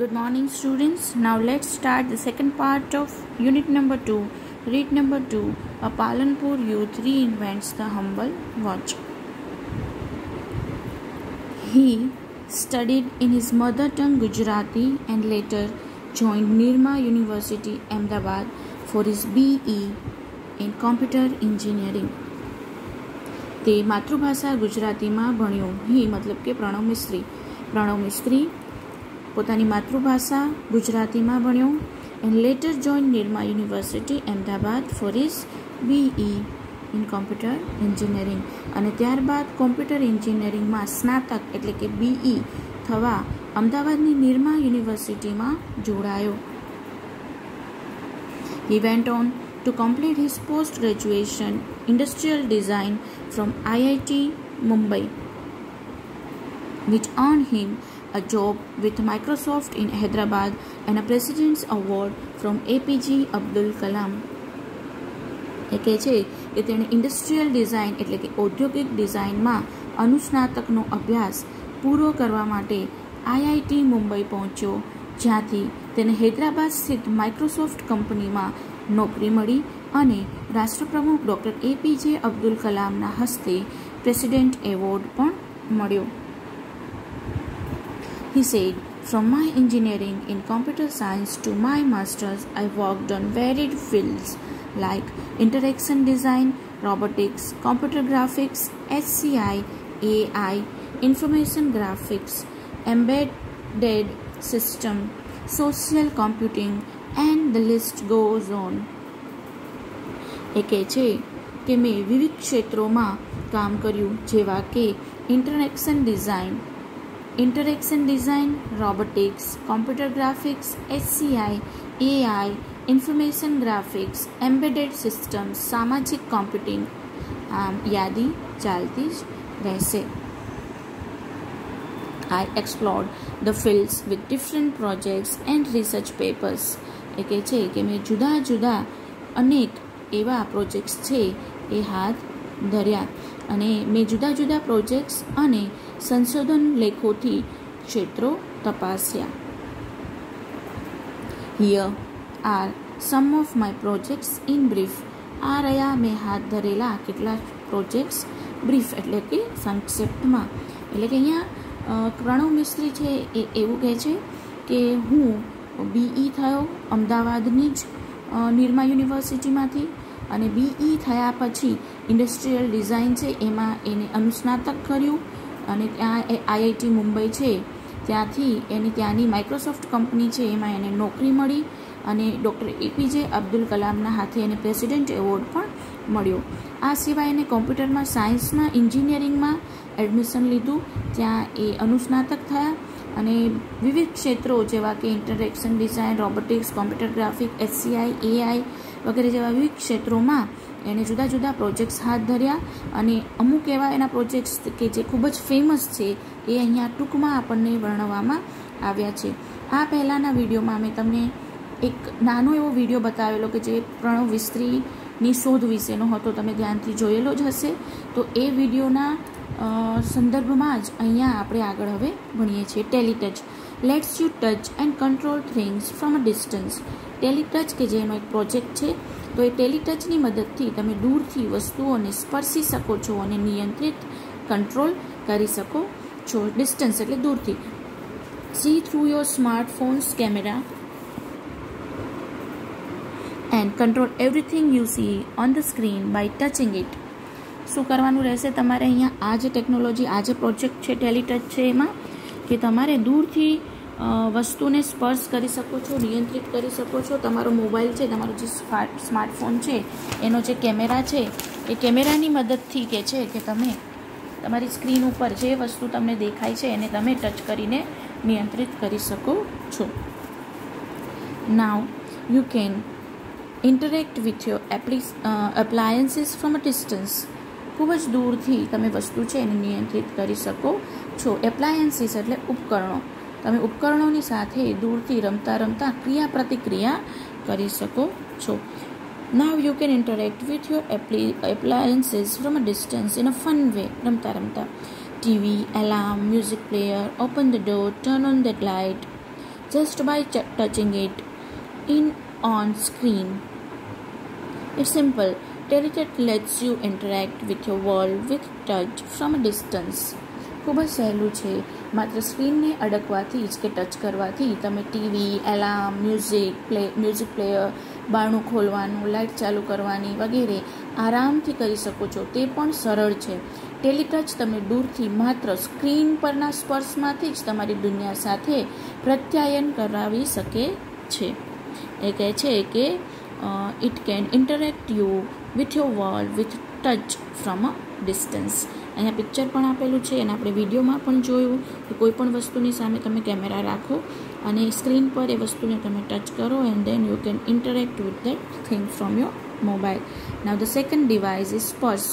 Good morning, students. Now let's start the second part of unit number 2. Read number 2. A Palanpur youth reinvents the humble watch. He studied in his mother tongue Gujarati and later joined Nirma University, Ahmedabad for his BE in computer engineering. તે માતૃભાષા ગુજરાતીમાં ભણ્યો. હી મતલબ કે પ્રણવ મિસ્ત્રી પોતાની માતૃભાષા ગુજરાતીમાં ભણ્યો and later joined Nirma University, Ahmedabad for his BE in computer engineering અને ત્યારબાદ કોમ્પ્યુટર એન્જિનિયરિંગમાં સ્નાતક એટલે કે BE થવા અમદાવાદની નિરમા યુનિવર્સિટીમાં જોડાયો. He went on to complete his post-graduation industrial design from IIT Mumbai, which earned him a job with Microsoft in Hyderabad and a President's Award from APJ Abdul Kalam. એ કહે છે કે તેણે ઇન્ડસ્ટ્રીયલ ડિઝાઇન એટલે કે ઔદ્યોગિક ડિઝાઇનમાં અનુસ્નાતકનો અભ્યાસ પૂરો કરવા માટે IIT મુંબઈ પહોંચ્યો, જ્યાંથી તેને હૈદરાબાદ સ્થિત માઇક્રોસોફ્ટ કંપનીમાં નોકરી મળી અને રાષ્ટ્રપ્રમુખ ડૉક્ટર APJ અબ્દુલ કલામના હસ્તે પ્રેસિડેન્ટ એવોર્ડ પણ મળ્યો. He said, "From my engineering in computer science to my master's, I worked on varied fields like interaction design, robotics, computer graphics, HCI, AI, information graphics, embedded system, social computing, and the list goes on." એ કહે છે કે મેં વિવિધ ક્ષેત્રોમાં કામ કર્યું, જેવા કે interaction design, robotics, computer graphics, HCI, AI, information graphics, embedded systems, સામાજિક computing. યાદી ચાલતી જ રહેશે. I explored the fields with different projects and research papers. એ કહે છે કે મેં જુદા અનેક એવા પ્રોજેક્ટ્સ છે એ હાથ ધર્યા અને મેં જુદા પ્રોજેક્ટ્સ અને સંશોધન લેખોથી ક્ષેત્રો તપાસ્યા. Here are some of my projects in brief. આ રહ્યા મેં હાથ ધરેલા કેટલાક પ્રોજેક્ટ્સ બ્રીફ એટલે કે સંક્ષિપ્તમાં. એટલે કે અહીંયા પ્રણવ મિસ્ત્રી છે એ એવું કહે છે કે હું BE થયો અમદાવાદની જ નિરમા યુનિવર્સિટીમાંથી અને BE થયા પછી ઇન્ડસ્ટ્રીયલ ડિઝાઇન છે એમાં એને અનુસ્નાતક કર્યું અને ત્યાં IIT મુંબઈ છે ત્યાંથી ત્યાંની માઇક્રોસોફ્ટ કંપની છે એમાં એને નોકરી મળી અને ડૉક્ટર APJ અબ્દુલ કલામના હાથે એને પ્રેસિડેન્ટ એવોર્ડ પણ મળ્યો. આ સિવાય એને કોમ્પ્યુટરમાં સાયન્સમાં એન્જિનિયરિંગમાં એડમિશન લીધું, ત્યાં એ અનુસ્નાતક થયા અને વિવિધ ક્ષેત્રો જેવા કે interaction design, robotics, computer graphic, HCI, AI વગેરે જેવા વિવિધ ક્ષેત્રોમાં એને જુદા પ્રોજેક્ટ્સ હાથ ધર્યા અને અમુક એવા એના પ્રોજેક્ટ્સ કે જે ખૂબ જ ફેમસ છે એ અહીંયા ટૂંકમાં આપણને વર્ણવવામાં આવ્યા છે. આ પહેલાંના વિડીયોમાં મેં તમને એક નાનો એવો વિડીયો બતાવેલો કે જે પ્રણવ મિસ્ત્રીની શોધ વિશેનો હતો, તમે ધ્યાનથી જોયેલો જ હશે. તો એ વિડીયોના સંદર્ભમાં જ અહીંયા આપણે આગળ હવે ભણીએ છીએ. Teletouch lets you touch and control things from a distance. Teletouch કે જેનો એક પ્રોજેક્ટ છે, તો એ ટેલિટચની મદદથી તમે દૂરથી વસ્તુઓને સ્પર્શી શકો છો અને નિયંત્રિત કંટ્રોલ કરી શકો છો. ડિસ્ટન્સ એટલે દૂરથી. See through your smartphones camera and control everything you see on the screen by touching it. શું કરવાનું રહેશે તમારે અહીંયા આ જે ટેકનોલોજી, આ જે પ્રોજેક્ટ છે ટેલિટચ છે એમાં કે તમારે દૂરથી વસ્તુને સ્પર્શ કરી શકો છો, નિયંત્રિત કરી શકો છો. તમારો મોબાઈલ છે, તમારો જે સ્માર્ટફોન છે એનો જે કેમેરા છે એ કેમેરાની મદદથી કે છે કે તમે તમારી સ્ક્રીન ઉપર જે વસ્તુ તમને દેખાય છે એને તમે ટચ કરીને નિયંત્રિત કરી શકો છો. Now you can interact with your appliances from a distance. ખૂબ જ દૂરથી તમે વસ્તુ છે એને નિયંત્રિત કરી શકો છો. એપ્લાયન્સીસ એટલે ઉપકરણો. તમે ઉપકરણોની સાથે દૂરથી રમતા ક્રિયા પ્રતિક્રિયા કરી શકો છો. Now you can interact with your appliances from a distance in a fun way. રમતા TV, alarm, music player, open the door, turn on that light, just by touching it in on screen. It's simple. Teletouch lets you interact with your world with touch from a distance. ખૂબ જ સહેલું છે. માત્ર સ્ક્રીનને અડકવાથી જ કે touch કરવાથી તમે TV, alarm, music player, બારણું ખોલવાનું, લાઇટ ચાલુ કરવાની વગેરે આરામથી કરી શકો છો. તે પણ સરળ છે. ટેલિટચ તમને દૂરથી માત્ર સ્ક્રીન પરના સ્પર્શમાંથી જ તમારી દુનિયા સાથે પ્રત્યાયન કરાવી શકે છે. એ કહે છે કે it can interact you with your world with touch from a distance. અહીંયા પિક્ચર પણ આપેલું છે અને આપણે વિડીયોમાં પણ જોયું કે કોઈ પણ વસ્તુની સામે તમે કેમેરા રાખો અને સ્ક્રીન પર એ વસ્તુને તમે ટચ કરો and then you can interact with that thing from your mobile. Now the second device is સ્પર્શ.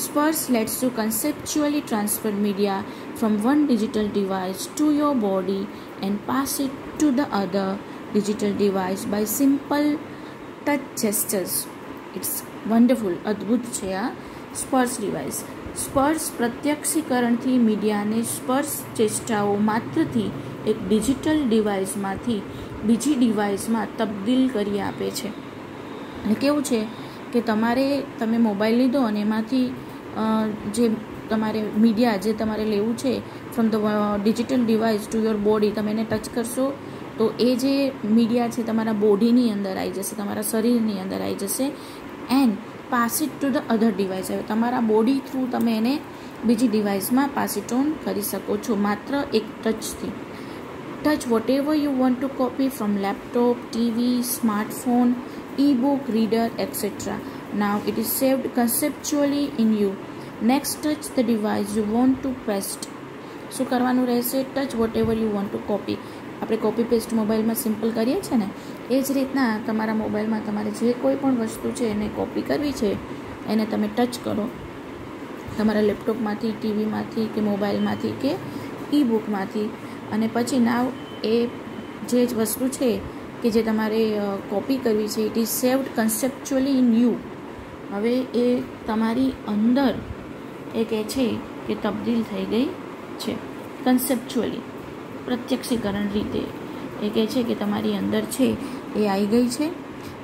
Spurs lets you conceptually transfer media from one digital device to your body and pass it to the other digital device by simple touch gestures. It's wonderful. અદ્ભુત છે આ સ્પર્શ device. સ્પર્શ પ્રત્યક્ષીકરણથી મીડિયાને સ્પર્શ ચેષ્ટાઓ માત્રથી એક digital ડિવાઇસમાંથી બીજી ડિવાઇસમાં તબદીલ કરી આપે છે. અને કેવું છે કે તમે મોબાઈલ લીધો અને એમાંથી જે તમારે મીડિયા જે તમારે લેવું છે from the digital device to your body, તમે એને ટચ કરશો તો એ જે મીડિયા છે તમારા બોડીની અંદર આવી જશે, તમારા શરીરની અંદર આવી જશે. And pass it to the other device. હવે તમારા બોડી થ્રુ તમે એને બીજી ડિવાઇસમાં પાસ ઇટ ઓન કરી શકો છો માત્ર એક ટચથી. Touch whatever you want to copy from laptop, TV, smartphone, e-book, reader, etc. Now it is saved conceptually in you. Next, touch the device you want to paste. શું કરવાનું રહેશે? Touch whatever you want to copy. આપણે copy paste મોબાઈલમાં simple કરીએ છીએ ને, એ જ રીતના તમારા મોબાઈલમાં તમારે જે કોઈ પણ વસ્તુ છે એને કોપી કરવી છે એને તમે ટચ કરો તમારા લેપટોપમાંથી, ટીવીમાંથી કે મોબાઈલમાંથી કે ઈ-બુકમાંથી, અને પછી નાવ એ જે વસ્તુ છે કે જે તમારે કોપી કરવી છે it is saved conceptually in you. હવે એ તમારી અંદર એ કહે છે કે તબદીલ થઈ ગઈ છે. કન્સેપ્ચ્યુઅલી પ્રત્યક્ષીકરણ રીતે એ કહે છે કે તમારી અંદર છે એ આવી ગઈ છે.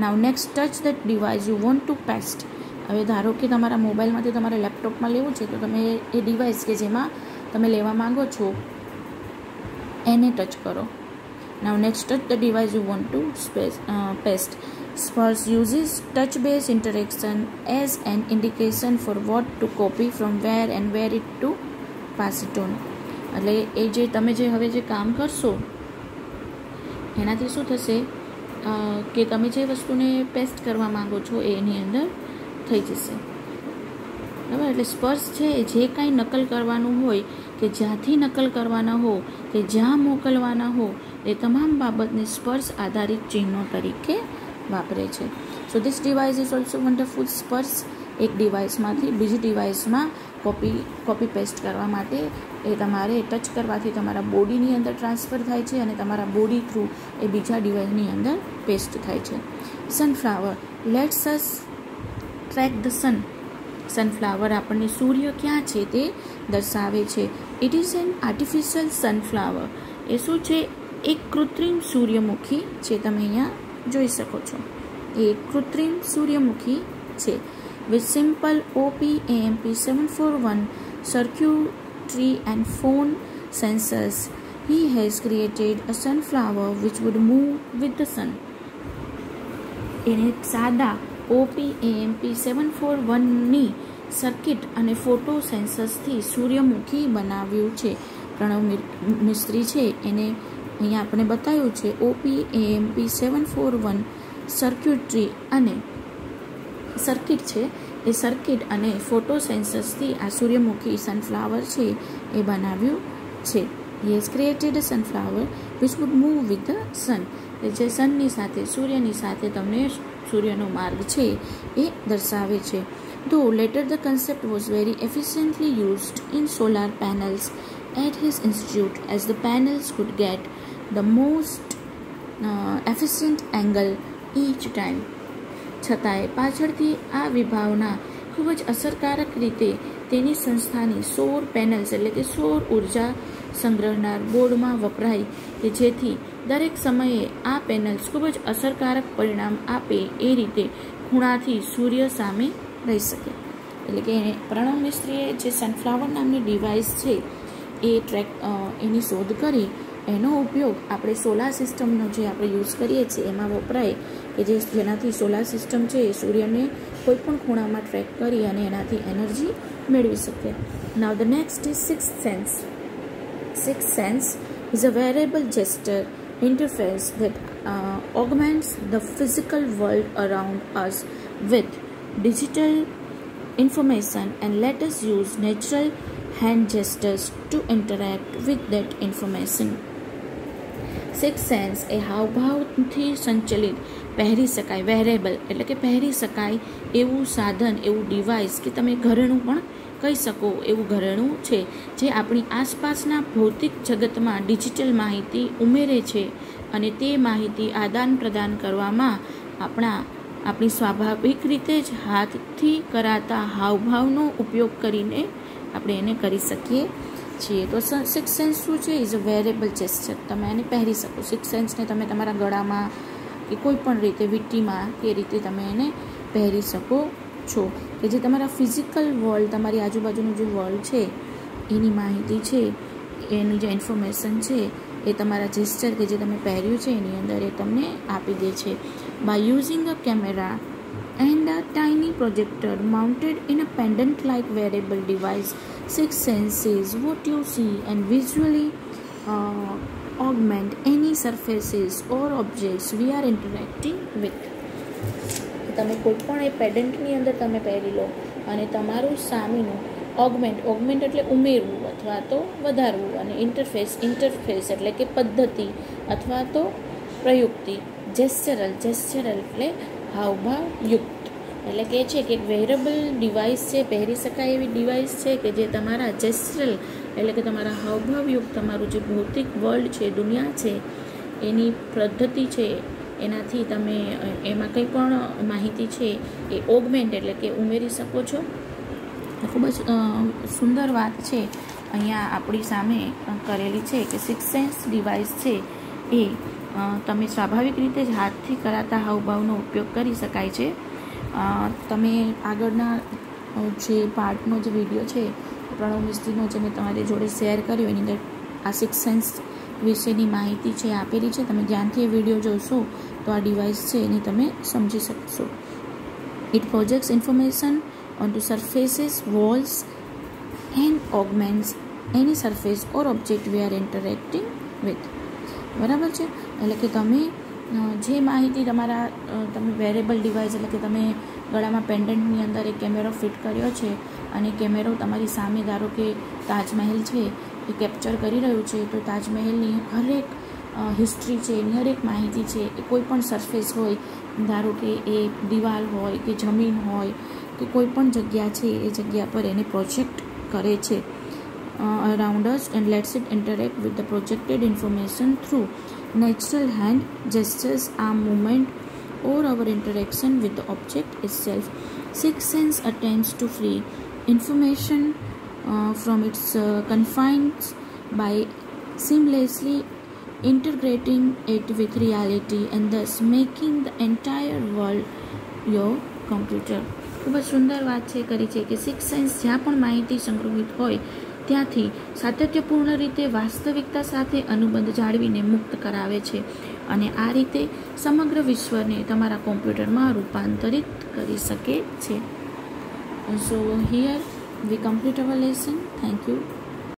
Now next touch that device you want two paste. હવે ધારો કે તમારા મોબાઈલમાંથી તમારે લેપટોપમાં લેવું છે તો તમે એ ડિવાઇસ કે જેમાં તમે લેવા માંગો છો એને ટચ કરો. Now next touch the device you want to paste. Spurs uses touch-based interaction as an indication for what to copy from where and where it to pass it on. એટલે એ જે તમે જે હવે જે કામ કરશો એનાથી શું થશે કે તમે જે વસ્તુને પેસ્ટ કરવા માંગો છો એ એની અંદર થઈ જશે. બરાબર? એટલે સ્પર્શ છે જે કાંઈ નકલ કરવાનું હોય કે જ્યાંથી નકલ કરવાના હો કે જ્યાં મોકલવાના હો એ તમામ બાબતને સ્પર્શ આધારિત ચિહ્નો તરીકે વાપરે છે. So this device is also wonderful. સ્પર્શ એક ડિવાઇસમાંથી બીજી ડિવાઇસમાં કોપી પેસ્ટ કરવા માટે એ તમારે ટચ કરવાથી તમારા બોડીની અંદર ટ્રાન્સફર થાય છે અને તમારા બોડી થ્રુ એ બીજા ડિવાઇસની અંદર પેસ્ટ થાય છે. Sunflower lets us track the sun. Sunflower આપણને સૂર્ય ક્યાં છે તે દર્શાવે છે. It is an artificial sunflower. એ શું છે? એક કૃત્રિમ સૂર્યમુખી છે. તમે અહીંયા જોઈ શકો છો એ કૃત્રિમ સૂર્યમુખી છે. With simple OP-AMP 741 circuitry and phone sensors, he has created a sunflower which would move with the sun. એને સાદા OP-AMP 741ની સર્કિટ અને ફોટો સેન્સર્સથી સૂર્યમુખી બનાવ્યું છે. પ્રણવ મિસ્ત્રી છે એને અહીંયા આપણે બતાવ્યું છે OP-AMP 741 સર્ક્યુટરી અને સર્કિટ છે. એ સર્કિટ અને ફોટો સેન્સર્સથી આ સૂર્યમુખી સનફ્લાવર છે એ બનાવ્યું છે. He has created a sunflower which would move with the sun. જે સનની સાથે સૂર્યની સાથે તમને સૂર્યનો માર્ગ છે એ દર્શાવે છે. Though later the concept was very efficiently used in solar panels at his institute as the panels could get the most efficient angle each time. છતાંય પાછળથી આ વિભાવના ખૂબ જ અસરકારક રીતે તેની સંસ્થાની સૌર પેનલ્સ એટલે કે સૌર ઉર્જા સંગ્રહનાર બોર્ડમાં વપરાય કે જેથી દરેક સમયે આ પેનલ્સ ખૂબ જ અસરકારક પરિણામ આપે એ રીતે ખૂણાથી સૂર્ય સામે રહી શકે. એટલે કે પ્રણવ મિસ્ત્રીએ જે સનફ્લાવર નામની ડિવાઇસ છે એની શોધ કરી. એનો ઉપયોગ આપણે સોલાર સિસ્ટમનો જે આપણે યુઝ કરીએ છીએ એમાં વપરાય કે જેનાથી સોલાર સિસ્ટમ છે એ સૂર્યને કોઈ પણ ખૂણામાં ટ્રેક કરી અને એનાથી એનર્જી મેળવી શકે. નાઉ the next is sixth sense. Sixth sense is a variable gesture interface that augments the physical world around us with digital information and let us use natural hand gestures to interact with that information. Sixth sense એ હાવભાવથી સંચલિત પહેરી શકાય wearable એટલે કે પહેરી શકાય એવું સાધન, એવું device કે તમે ઘરેણું પણ કહી શકો એવું ઘરેણું છે જે આપણી આસપાસના ભૌતિક જગતમાં ડિજિટલ માહિતી ઉમેરે છે અને તે માહિતી આદાન પ્રદાન કરવામાં આપણી સ્વાભાવિક રીતે જ હાથથી કરાતા હાવભાવનો ઉપયોગ કરીને આપણે એને કરી શકીએ છીએ. તો સિક્સ સેન્સ શું છે? Is a wearable gesture. તમે એને પહેરી શકો. સિક્સ સેન્સને તમે તમારા ગળામાં કે કોઈ પણ રીતે વીંટીમાં કે રીતે તમે એને પહેરી શકો છો કે જે તમારા ફિઝિકલ વર્લ્ડ, તમારી આજુબાજુનું જે વર્લ્ડ છે એની માહિતી છે, એની જે ઇન્ફોર્મેશન છે એ તમારા જેસ્ચર કે જે તમે પહેર્યું છે એની અંદર એ તમને આપી દે છે. By using a camera and a tiny projector mounted in a pendant-like wearable device, sixth sense is what you see and visually augment any surfaces or objects we are interacting with. તમે કોઈ પણ એ પેડન્ટની અંદર તમે પહેરી લો અને તમારું સામેનું ઓગમેન્ટ એટલે ઉમેરવું અથવા તો વધારવું, અને ઇન્ટરફેસ એટલે કે પદ્ધતિ અથવા તો પ્રયુક્તિ, જેસ્ચરલ એટલે હાવભાવયુક્ત. એટલે કે છે કે વેરેબલ ડિવાઇસ છે, પહેરી શકાય એવી ડિવાઇસ છે કે જે તમારા જેસ્ચરલ એટલે કે તમારા હાવભાવયુક્ત તમારું જે ભૌતિક વર્લ્ડ છે, દુનિયા છે એની પદ્ધતિ છે એનાથી તમે એમાં કંઈ પણ માહિતી છે એ ઓગમેન્ટ એટલે કે ઉમેરી શકો છો. ખૂબ જ સુંદર વાત છે અહીંયા આપણી સામે કરેલી છે કે સિક્સ સેન્સ ડિવાઇસ છે એ તમે સ્વાભાવિક રીતે જ હાથથી કરાતા હાવભાવનો ઉપયોગ કરી શકાય છે. તમે આગળના જે પાર્ટનો જે વિડીયો છે પ્રણવ મિસ્ત્રીનો જે મેં તમારી જોડે શેર કર્યો એની અંદર આ સિક્સ સેન્સ વિશેની માહિતી છે આપેલી છે. તમે ધ્યાનથી એ વિડીયો જોશો તો આ ડિવાઇસ છે એની તમે સમજી શકશો. It projects information onto surfaces, walls and augments any surface or object we are interacting with. બરાબર છે? એટલે કે તમે જે માહિતી તમે વેરેબલ ડિવાઇસ એટલે કે તમે ગળામાં પેન્ડન્ટની અંદર એક કેમેરો ફિટ કર્યો છે અને કેમેરો તમારી સામે ધારો કે તાજમહેલ છે એ કેપ્ચર કરી રહ્યું છે, તો તાજમહેલની હરેક હિસ્ટ્રી છે, એની હરેક માહિતી છે એ કોઈ પણ સરફેસ હોય, ધારો કે એ દિવાલ હોય કે જમીન હોય કે કોઈ પણ જગ્યા છે એ જગ્યા પર એને પ્રોજેક્ટ કરે છે around us and lets it interact with the projected information through natural hand gestures, arm movement or our interaction with the object itself. Sixth sense attempts to free information from its confines by seamlessly integrating it with reality and thus making the entire world your computer. ખૂબ જ સુંદર વાત છે કરી છે કે six sense જ્યાં પણ માહિતી સંગ્રહિત હોય ત્યાંથી સાતત્યપૂર્ણ રીતે વાસ્તવિકતા સાથે અનુબંધ જાળવીને મુક્ત કરાવે છે અને આ રીતે સમગ્ર વિશ્વને તમારા કોમ્પ્યુટરમાં રૂપાંતરિત કરી શકે છે. So here we complete our lesson. Thank you.